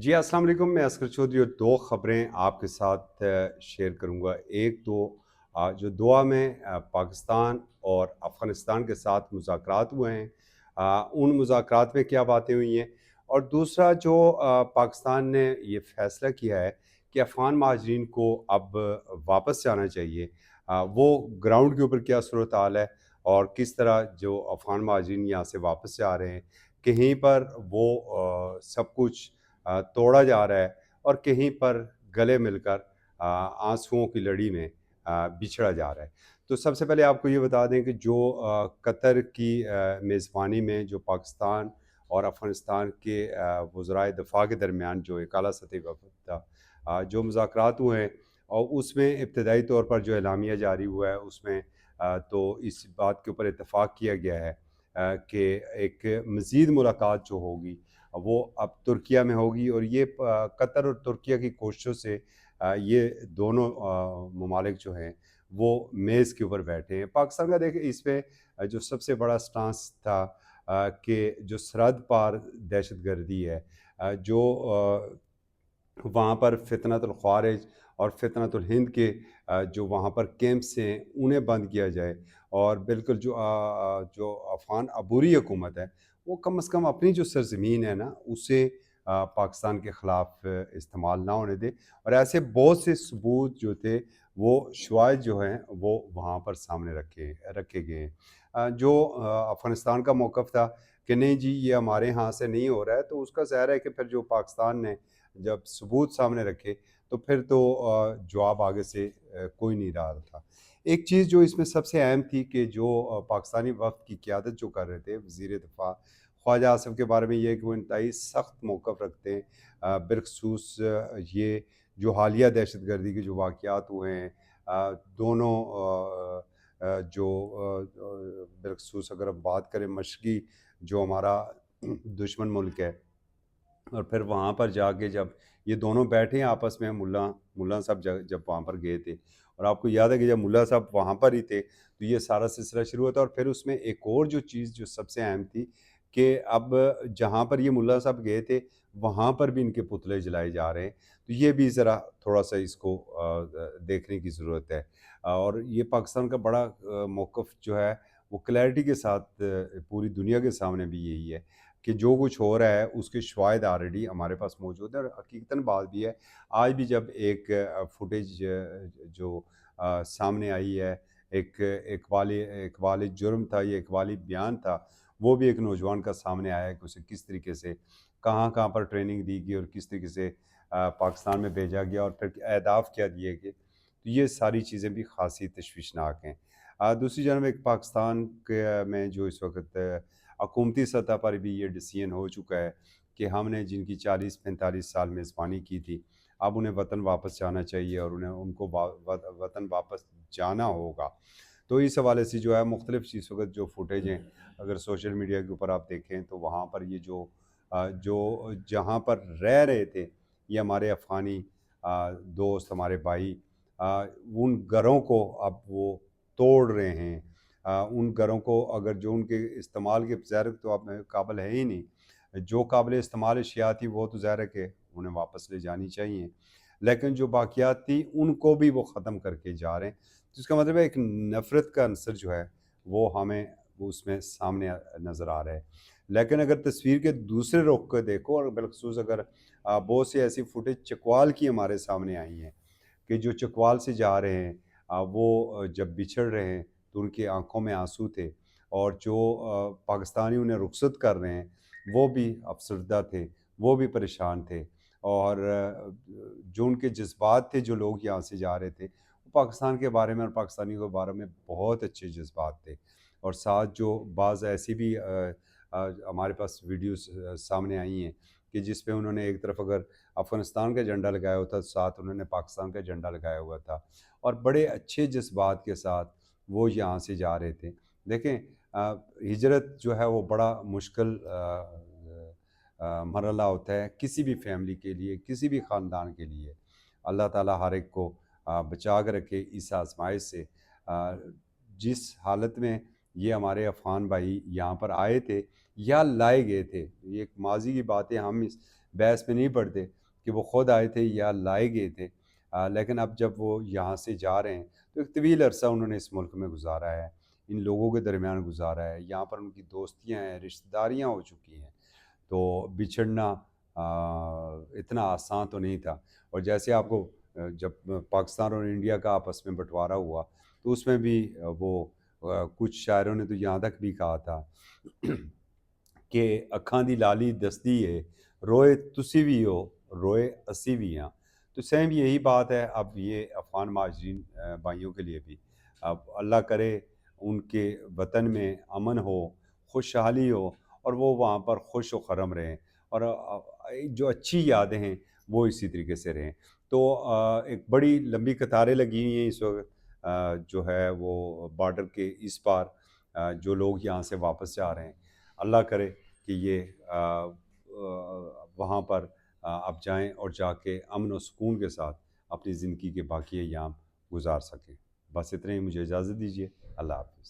जी, अस्सलाम वालेकुम। मैं असगर चौधरी और 2 ख़बरें आपके साथ शेयर करूँगा। एक तो जो दोहा में पाकिस्तान और अफ़गानिस्तान के साथ मुज़ाकरात हुए हैं, उन मुज़ाकरात में क्या बातें हुई हैं, और दूसरा जो पाकिस्तान ने ये फ़ैसला किया है कि अफ़गान महाजरीन को अब वापस जाना चाहिए। वो ग्राउंड के ऊपर क्या सूरत हाल है और किस तरह जो अफ़गान महाजरीन यहाँ से वापस जा रहे हैं, कहीं पर वो सब कुछ तोड़ा जा रहा है और कहीं पर गले मिलकर आंसुओं की लड़ी में बिछड़ा जा रहा है। तो सबसे पहले आपको ये बता दें कि जो कतर की मेज़बानी में जो पाकिस्तान और अफ़गानिस्तान के वज़राए दफ़ा के दरमियान जो एक आला सतही वफ़द था, जो मुज़ाकरात हुए हैं, और उसमें इब्तदाई तौर पर जो एलामिया जारी हुआ है उसमें तो इस बात के ऊपर इत्तफ़ाक़ किया गया है कि एक मज़ीद मुलाकात जो होगी वो अब तुर्किया में होगी, और ये कतर और तुर्किया की कोशिशों से ये दोनों ममालिक जो हैं वो मेज़ के ऊपर बैठे हैं। पाकिस्तान का देखिए इसमें जो सबसे बड़ा स्टांस था कि जो सरहद पार दहशतगर्दी है, जो वहाँ पर फितनतुल ख़वारिज और फितनतुल हिंद के जो वहाँ पर कैंप्स हैं उन्हें बंद किया जाए, और बिल्कुल जो अफ़गान अबूरी हुकूमत है वो कम से कम अपनी जो सरज़मीन है ना उसे पाकिस्तान के ख़िलाफ़ इस्तेमाल ना होने दे। और ऐसे बहुत से सबूत जो थे वो शवाहिद जो हैं वो वहाँ पर सामने रखे रखे गए हैं। जो अफ़गानिस्तान का मौक़िफ़ था कि नहीं जी ये हमारे यहाँ से नहीं हो रहा है, तो उसका ज़ाहिर है कि फिर जो पाकिस्तान ने जब सबूत सामने रखे तो फिर तो जवाब आगे से कोई नहीं रहा था। एक चीज़ जो इसमें सबसे अहम थी कि जो पाकिस्तानी वफ़द की क़यादत जो कर रहे थे वज़ीर दिफ़ा ख्वाजा आसिफ़ के बारे में ये है कि वो इंतहाई सख्त मौक़िफ़ रखते हैं बिलख़ुसूस ये जो हालिया दहशतगर्दी के जो वाक़यात हुए हैं, दोनों जो बिलख़ुसूस अगर हम बात करें मशरक़ी जो हमारा दुश्मन मुल्क है, और फिर वहाँ पर जाके जब ये दोनों बैठे आपस में, मुल्ला मुल्ला साहब जब वहाँ पर गए थे, और आपको याद है कि जब मुल्ला साहब वहाँ पर ही थे तो ये सारा सिलसिला शुरू हुआ था। और फिर उसमें एक और जो चीज़ जो सबसे अहम थी कि अब जहाँ पर ये मुल्ला साहब गए थे वहाँ पर भी इनके पुतले जलाए जा रहे हैं, तो ये भी ज़रा थोड़ा-सा इसको देखने की ज़रूरत है। और ये पाकिस्तान का बड़ा मौक़िफ़ जो है वो क्लैरिटी के साथ पूरी दुनिया के सामने भी यही है कि जो कुछ हो रहा है उसके शवाहिद ऑलरेडी हमारे पास मौजूद है। और हकीकतन बात भी है, आज भी जब एक फुटेज जो सामने आई है, एक वाली जुर्म था, ये एक वाली बयान था, वो भी एक नौजवान का सामने आया है कि उसे किस तरीके से कहाँ-कहाँ पर ट्रेनिंग दी गई और किस तरीके से पाकिस्तान में भेजा गया और फिर अहदाफ क्या दिए गए। तो ये सारी चीज़ें भी ख़ासी तशवीशनाक हैं। दूसरी जानब एक पाकिस्तान के में जो इस वक़्त हुकूमती सतह पर भी ये डिसीजन हो चुका है कि हमने जिनकी 40-45 साल मेज़बानी की थी, अब उन्हें वतन वापस जाना चाहिए और उन्हें उनको वतन वापस जाना होगा। तो इस हवाले से जो है मुख्तलिफ़ इस वक़्त जो फुटेज हैं, अगर सोशल मीडिया के ऊपर आप देखें तो वहाँ पर ये जो जहाँ पर रह रहे थे ये हमारे अफ़गानी दोस्त, हमारे भाई, उन घरों को अब वो तोड़ रहे हैं। उन घरों को अगर जो उनके इस्तेमाल के ज़ाहिर तो अब काबिल है ही नहीं, जो काबिल इस्तेमाल अशिया थी वो तो ज़ाहिर है कि उन्हें वापस ले जानी चाहिए, लेकिन जो बाकियात थी उनको भी वो ख़त्म करके जा रहे हैं। तो इसका मतलब है एक नफ़रत का अंसर जो है वो हमें वो उसमें सामने नज़र आ रहा है। लेकिन अगर तस्वीर के दूसरे रुख को देखो, और बिलख़ुसूस अगर बहुत सी ऐसी फुटेज चकवाल की हमारे सामने आई हैं कि जो चकवाल से जा रहे हैं, वो जब बिछड़ रहे हैं तो उनकी आँखों में आँसू थे, और जो पाकिस्तानी उन्हें रुखसत कर रहे हैं वो भी अफ़सरदा थे, वो भी परेशान थे, और जो उनके जज़्बात थे, जो लोग यहाँ से जा रहे थे वो पाकिस्तान के बारे में और पाकिस्तानियों के बारे में बहुत अच्छे जज़्बात थे। और साथ जो बाज़ ऐसी भी हमारे पास वीडियोज़ सामने आई हैं कि जिस पे उन्होंने एक तरफ अगर अफ़गानिस्तान का झंडा लगाया हुआ था, साथ उन्होंने पाकिस्तान का झंडा लगाया हुआ था, और बड़े अच्छे जज़्बात के साथ वो यहाँ से जा रहे थे। देखें, हिजरत जो है वो बड़ा मुश्किल मरहला होता है किसी भी फैमिली के लिए, किसी भी ख़ानदान के लिए। अल्लाह ताला हर एक को बचा के रखे इस आज़माइश से। जिस हालत में یہ ہمارے افغان بھائی یہاں پر آئے تھے یا لائے گئے تھے، یہ ایک ماضی کی بات ہے، ہم اس بحث میں نہیں پڑتے کہ وہ خود آئے تھے یا لائے گئے تھے، لیکن اب جب وہ یہاں سے جا رہے ہیں تو ایک طویل عرصہ انہوں نے اس ملک میں گزارا ہے، ان لوگوں کے درمیان گزارا ہے، یہاں پر ان کی دوستیاں ہیں، رشتہ داریاں ہو چکی ہیں، تو بچھڑنا اتنا آسان تو نہیں تھا۔ اور جیسے آپ کو جب پاکستان اور انڈیا کا آپس میں بٹوارا ہوا تو اس میں بھی وہ کچھ شاعروں نے تو یہاں تک بھی کہا تھا کہ اکھاں دی لالی دستی ہے، روئے تسی بھی ہو روئے اسی بھی ہاں۔ تو سیم یہی بات ہے اب یہ افغان مہاجرین بھائیوں کے لیے بھی، اب اللہ کرے ان کے وطن میں امن ہو، خوشحالی ہو، اور وہ وہاں پر خوش و خرم رہیں، اور جو اچھی یادیں ہیں وہ اسی طریقے سے رہیں۔ تو ایک بڑی لمبی قطاریں لگی ہوئی ہیں اس وقت، جو ہے وہ بارڈر کے اس پار جو لوگ یہاں سے واپس جا رہے ہیں، اللہ کرے کہ یہ وہاں پر آپ جائیں اور جا کے امن و سکون کے ساتھ اپنی زندگی کے باقی ایام گزار سکیں۔ بس اتنے ہی، مجھے اجازت دیجیے، اللہ حافظ۔